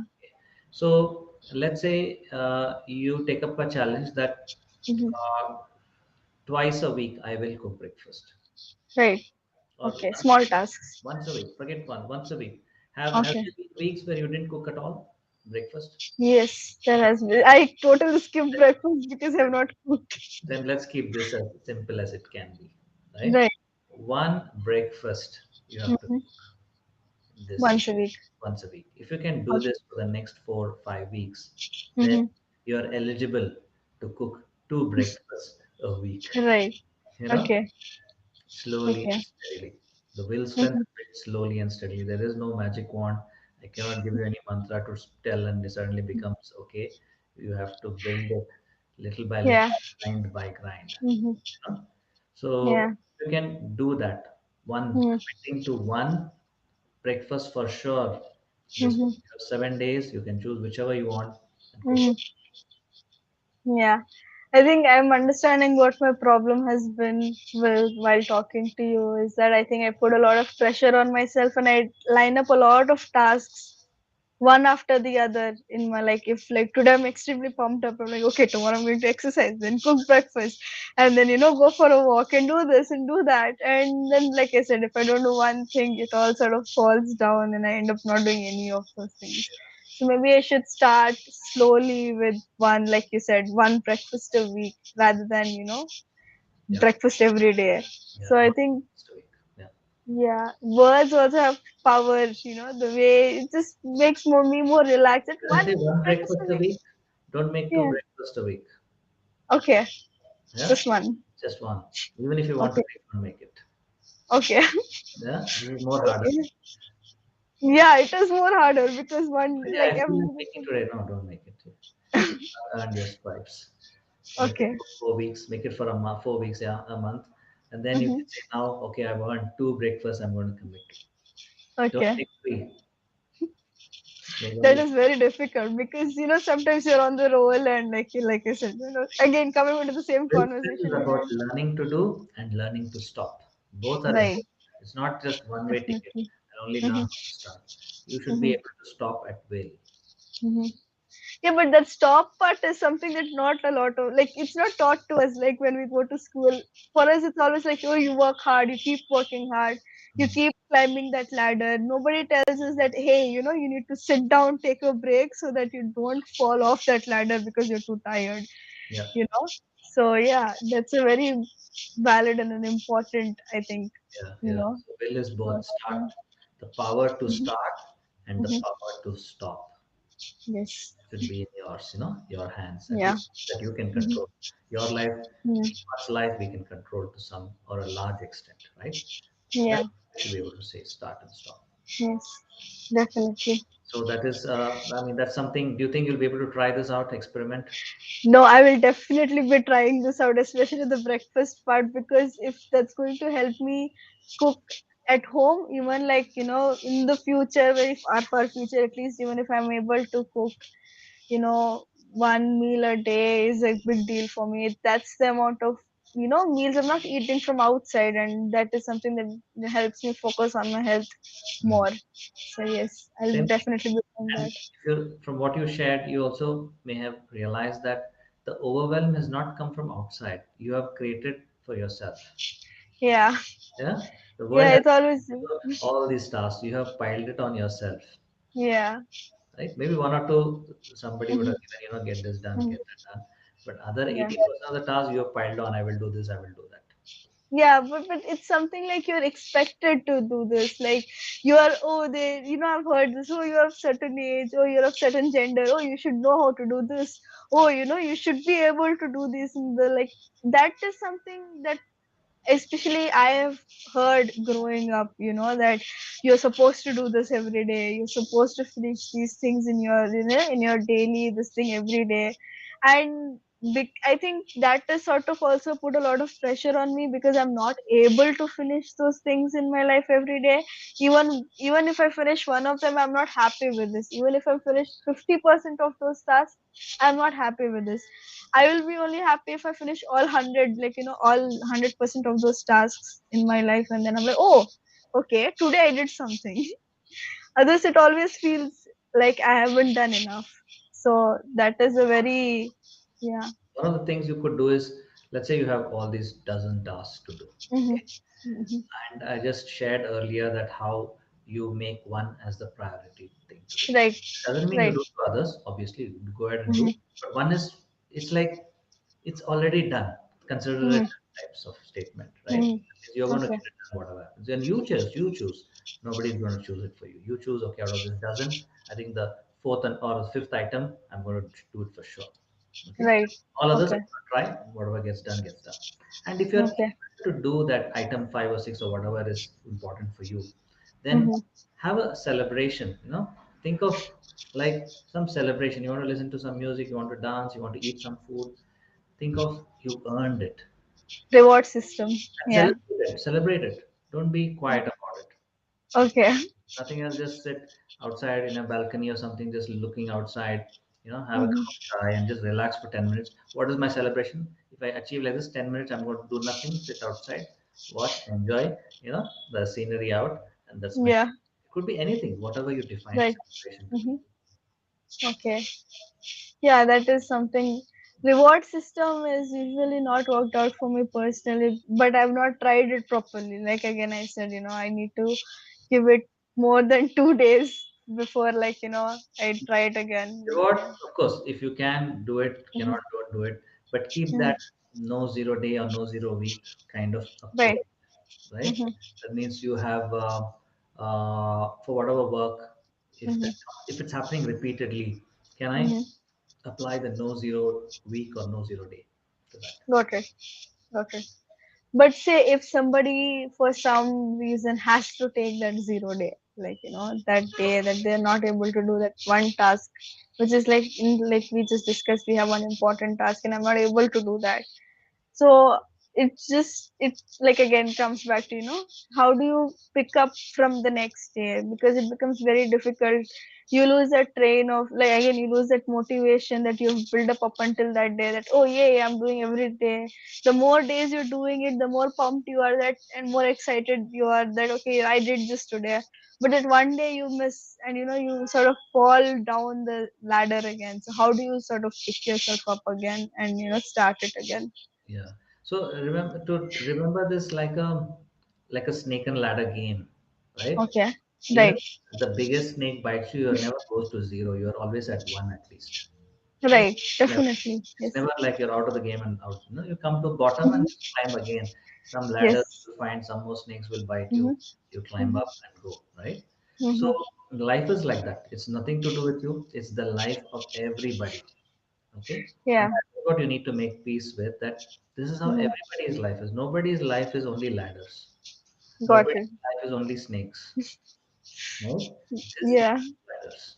so let's say you take up a challenge that Hmm. uh, twice a week I will cook breakfast, Right. or Okay. Small tasks. once a week. Forget once a week. Have Okay. there been weeks where you didn't cook at all breakfast? Yes, there has been. I totally skipped breakfast because I've not cooked. Then let's keep this as simple as it can be, right? Right. One breakfast you have to Hmm. cook this Once a week. once a week. If you can do Okay. this for the next 4 5 weeks, then Hmm. you are eligible to cook two breakfasts a week. Right. You know, Okay. slowly Okay. and steadily. The will strength Hmm. builds slowly and steadily. There is no magic wand. I cannot give you any mantra to tell and it suddenly becomes okay. You have to build it little by little, Yeah. grind by grind. Hmm. You know? So Yeah. you can do that. One Hmm. committing to one breakfast for sure. This Hmm. you have 7 days. You can choose whichever you want and cook. Hmm. Yeah. I think I'm understanding what my problem has been while talking to you is that I think I put a lot of pressure on myself and I line up a lot of tasks one after the other in my, like, if like today I'm extremely pumped up, I'm like, okay, tomorrow I'm going to exercise, then cook breakfast, and then go for a walk and do this and do that, and then, like I said, if I don't do one thing, it all sort of falls down and I end up not doing any of those things. So maybe I should start slowly with one, like you said, one breakfast a week rather than Yeah, breakfast every day. yeah, So I one think, breakfast a week. Yeah. yeah, words also have power, the way it just makes me more relaxed. At When I one say one breakfast breakfast a a week. week, don't make two Yeah. breakfast a week. Okay. Yeah, Just one. just one. Even if you want to Okay. make one, make it. Okay. Yeah, this is more harder. Okay. Yeah, it is more harder because one, But yeah, like I feel like I'm. making today. No, don't make it. Earn your stripes. Make it Okay. for 4 weeks. Make it for a month. 4 weeks, yeah, a month, and then you Hmm. can say now, okay, I've earned two breakfasts. I'm going to commit to. Don't Okay. make three. Make That only. is very difficult because sometimes you're on the roll and like I said, again coming into the same Will strength is conversation about again. learning to do and learning to stop. Both are Right. important. It's not just one way ticket Definitely. and only learn Hmm. how to start. You should be Hmm. able to stop at will. Hmm. Yeah, but that stop part is something that not a lot of, like, it's not taught to us. Like when we go to school, for us it's always like, oh, you work hard, you keep working hard, you Mm. keep climbing that ladder. Nobody tells us that, hey, you need to sit down, take a break so that you don't fall off that ladder because you're too tired. Yeah, You know. So yeah, that's a very valid and an important, I think. yeah, You yeah. know. So will is Uh, both start, the power to mhm, start and the mhm. power to stop Yes. should be in yours, your hands, at Yeah. least that you can Mhm. control. Your life, Yeah. anyone's life we can control to some or a large extent, right? That Yeah. we should be able to say start and stop. Yes. Definitely. So that is, I mean, that's something. Do you think you'll be able to try this out, experiment? No, I will definitely be trying this out, especially the breakfast part, because if that's going to help me cook at home, even like, in the future, very far future, at least, even if I'm able to cook, one meal a day is a big deal for me. That's the amount of, meals I'm not eating from outside, and that is something that helps me focus on my health Mm. more. So, yes, I'll Same. definitely be doing And that. if you, from what you shared, you also may have realized that the overwhelm has not come from outside. You have created for yourself. Yeah. Yeah, the world Yeah, has it's always, all these tasks. You have piled it on yourself, yeah. right? Maybe one or two somebody would Mhm. have given, get this done, Mhm. get that done. But other Yeah. 80% of the tasks you have piled on. I will do this. I will do that. Yeah, but it's something like you're expected to do this. Like you are, oh, I've heard this. Oh, you're of certain age. Oh, you're of certain gender. Oh, you should know how to do this. Oh, you should be able to do this. And the like that is something that especially I have heard growing up, that you're supposed to do this every day. You're supposed to finish these things in your daily this thing every day. And I think that has sort of also put a lot of pressure on me because I'm not able to finish those things in my life every day. Even if I finish one of them, I'm not happy with this. Even if I finish 50% of those tasks, I'm not happy with this. I will be only happy if I finish all 100, like, all 100% of those tasks in my life. And then I'm like, oh, okay, today I did something. Others, it always feels like I haven't done enough. So that is a very, yeah. One of the things you could do is, let's say you have all these dozen tasks to do. Hmm. Okay, and I just shared earlier that how you make one as the priority thing to do. Right, Doesn't mean you right. do to others. Obviously, you go ahead and Hmm. do. But one is, it's like it's already done. Consider it Hmm. types of statement, right? Hmm. That means you're going to Okay, get it done, whatever happens. Then you choose. You choose. Nobody's going to choose it for you. You choose. Okay, out of this dozen, I think the fourth or fifth item, I'm going to do it for sure. Okay. right. All others Okay, I'm going to try. Whatever gets done, gets done. And if you're okay. able to do that item five or six or whatever is important for you, then Hmm. have a celebration. Think of like some celebration. You want to listen to some music, you want to dance, you want to eat some food. Think of you earned it Reward system. and Yeah. celebrate it. Celebrate it. Don't be quiet about it. Okay. Nothing else. Just sit outside in a balcony or something, just looking outside. Have a Hmm. cup of chai and just relax for 10 minutes. What is my celebration? If I achieve like this 10 minutes, I'm going to do nothing, sit outside, watch, enjoy. The scenery out, and that's my. Yeah. It could be anything, whatever you define Right. celebration to be. Hmm. Okay. Yeah, that is something. Reward system is usually not worked out for me personally, but I've not tried it properly. Like again, I said, I need to give it more than 2 days before, like, I try it again. Reward, of course, if you can do it, Mhm. cannot don't do it, but keep Mhm. that no zero day or no zero week kind of Right. approach, right? Hmm. That means you have for whatever work, if Hmm. that if it's happening repeatedly, can I Hmm. apply the no zero week or no zero day to that? Got it. Got it. But say if somebody for some reason has to take that 0 day, like that day that they're not able to do that one task, which is like we just discussed, we have one important task and I'm not able to do that. So it's like again comes back to how do you pick up from the next day, because it becomes very difficult. You lose that train of, like, again, you lose that motivation that you've built up until that day, that, oh yeah, I'm doing every day. The more days you're doing it, the more pumped you are, that and more excited you are, that okay, I did this today. But that one day you miss, and you sort of fall down the ladder again. So how do you sort of pick yourself up again and start it again? Yeah. So remember this like a snake and ladder game, right? Okay. Even Right. if the biggest snake bites you, you never goes to zero. You're always at one at least, right? Right. Never. Definitely. It's Yes. never like you're out of the game and out. You come to bottom and Hmm. just climb again. Some ladders Yes. you'll find, some more snakes will bite you. Hmm. You climb Hmm. up and go, right? So Hmm. life is like that. It's nothing to do with you. It's the life of everybody. Okay, and Yeah. that's what you need to make peace with. That this is how Hmm. everybody's life is. Nobody's life is only ladders. Got Nobody's it. life is only snakes. Right? This is Yeah. matters.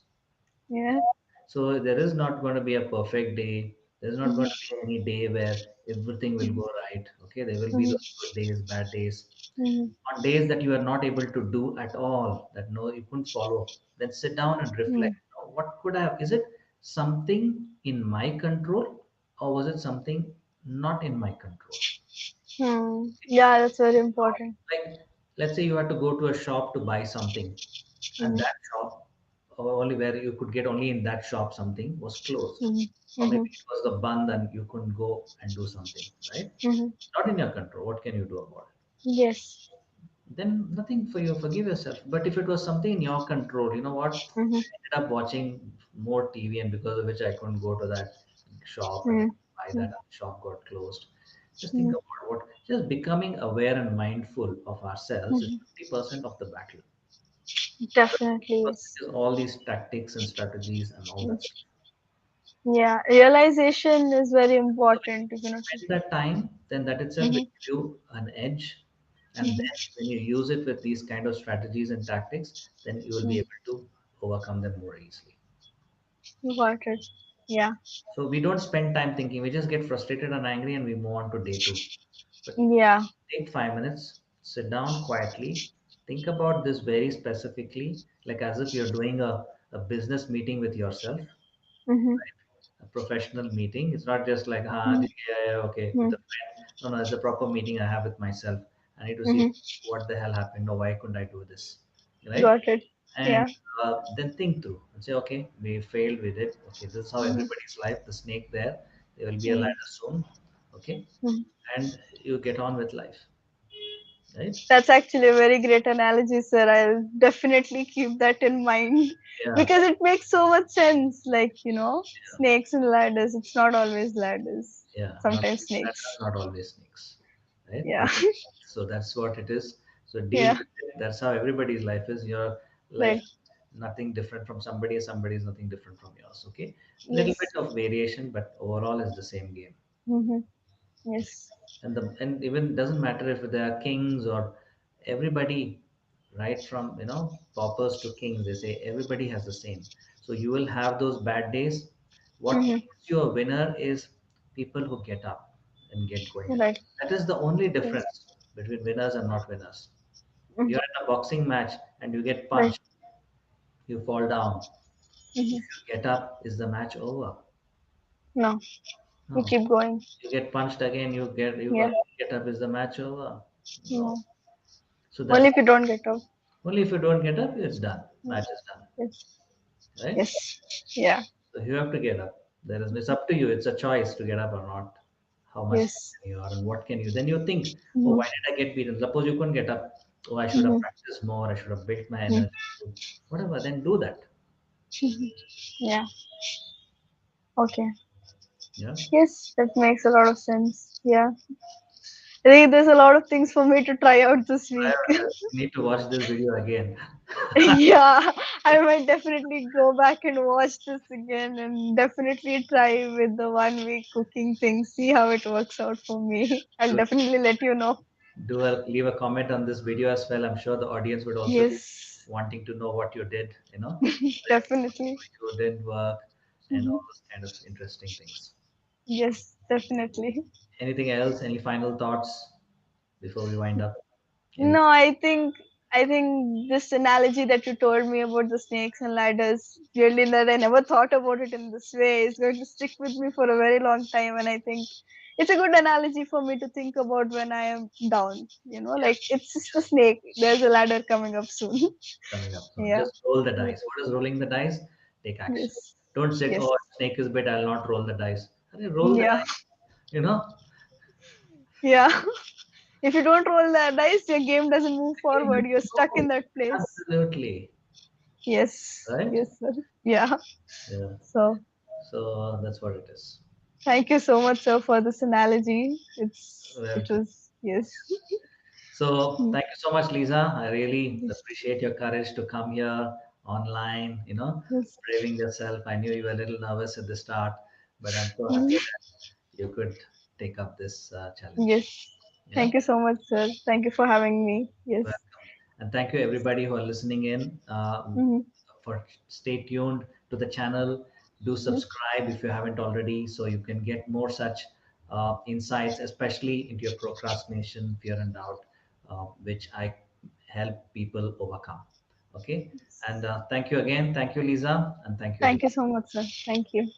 Yeah. So there is not going to be a perfect day. There's not going Mhm. to be any day where everything will go right. Okay, there will be Mhm. those good days, bad days. Mhm. On days that you are not able to do at all, that no, you couldn't follow, then sit down and reflect. Mhm. You know, what could I have? Is it something in my control, or was it something not in my control? Hmm. Yeah, that's very important. Like, let's say you had to go to a shop to buy something, and Mhm. that shop, or only where you could get only in that shop something was closed, Mhm. or maybe Mhm. it was the band and you couldn't go and do something, right? Mhm. Not in your control. What can you do about it? Yes. Then nothing for you. Forgive yourself. But if it was something in your control, you know what? Mhm. I ended up watching more TV, and because of which I couldn't go to that shop and Mhm. buy that, Mhm. and the shop got closed. Just think Mhm. about what. Just becoming aware and mindful of ourselves is Mhm. 50% of the battle. Other Definitely 50% yes. is all these tactics and strategies and all that Mhm. stuff. Yeah, realization is very So when important. you You know. spend that time, then that itself will Mhm. give you an edge. And Mhm. then when you use it with these kind of strategies and tactics, then you will be Mhm. able to overcome them more easily. Got it. Yeah. So we don't spend time thinking, we just get frustrated and angry and we move on to day two. But Yeah. take 5 minutes, sit down quietly, think about this very specifically, like as if you're doing a business meeting with yourself, Mhm. a professional meeting. It's not just like, Mhm. yeah, okay, with Mhm. a friend. No, no, it's a proper meeting I have with myself. I need to see Mhm. what the hell happened. No, why couldn't I do this? Right? Got it. And Yeah. then think through and say, okay, we failed, we did. Okay, this is how Mhm. everybody's life. The snake there. There will be a Mhm. ladder soon. Okay, Mhm. and you get on with life, right? That's actually a very great analogy, sir. I'll definitely keep that in mind Yeah, because it makes so much sense. Like, yeah, snakes and ladders. It's not always ladders, yeah. Not sometimes ladders, snakes. not always snakes, right? Yeah. So that's what it is. So deal Yeah. with it. That's how everybody's life is. Your life Right. nothing different from somebody. Somebody is nothing different from yours. Okay, little bit Yes. of variation, but overall is the same game. Mm-hmm. Yes. And even doesn't matter if they are kings or everybody, right from paupers to kings, they say everybody has the same. So you will have those bad days. What Mm-hmm. makes you a winner is people who get up and get going again. Right. That is the only Yes. difference between winners and not winners. Mhm. You're in a boxing match and you get Right. punched, you fall down. If Mm-hmm. you get up, is the match over? No, we No. keep going. You get punched again, you Yeah. got get up, is the match over? No. No. So that's Only if you don't get out. only if you don't get up, it's done. Yes. Match is done, Yes. right? Yes. Yeah. So you have to get up. It's up to you. It's a choice to get up or not. How much Yes. better you are and what can you. Then you think, oh, Mm-hmm. why did I get beaten? Suppose you couldn't get up. Oh, I should have Mm-hmm. practiced more. I should have built my Mm-hmm. energy. Whatever. Then do that. Yeah. Okay. Yeah. Yes, that makes a lot of sense. Yeah. I think there's a lot of things for me to try out this week. You need to watch this video again. Yeah, I might definitely go back and watch this again and definitely try with the 1 week cooking thing, see how it works out for me. I'll do, definitely let you know. leave a comment on this video as well. I'm sure the audience would also be Yes, wanting to know what you did. definitely. You did work and Mhm. all those kind of interesting things. Yes, definitely. Anything else? Any final thoughts before we wind up? Any No, I think this analogy that you told me about the snakes and ladders, really that I never thought about it in this way, is going to stick with me for a very long time. And I think it's a good analogy for me to think about when I am down. Like it's just a snake. There's a ladder coming up soon. coming up soon? Yeah. Just roll the Yeah. dice. What is rolling the dice? Take action. Yes. Don't sit, Yes. oh, snake is bit, I'll not roll the dice. Roll the Yeah. dice, you know? Yeah. If you don't roll the dice, your game doesn't move Again, forward. You're stuck no, in that place. absolutely. Yes. Right? Yes, sir. Yeah. Yeah. So So that's what it is. thank you so much, sir, for this analogy. It Welcome. was yes. So Mm. thank you so much, Lisa. I really Yes. appreciate your courage to come here online, Yes. braving yourself. I knew you were a little nervous at the start, but I'm so Mm. happy that you could take up this challenge. Yes. Yeah, Thank you so much, sir. Thank you for having me. Yes. welcome. And thank you, everybody who are listening in. Hmm. for stay tuned to the channel. Do Mhm. subscribe if you haven't already, so you can get more such insights, especially into your procrastination, fear, and doubt, which I help people overcome. Okay, and thank you again. Thank you, Lisa, and thank you, Thank you everyone. so much, sir. Thank you.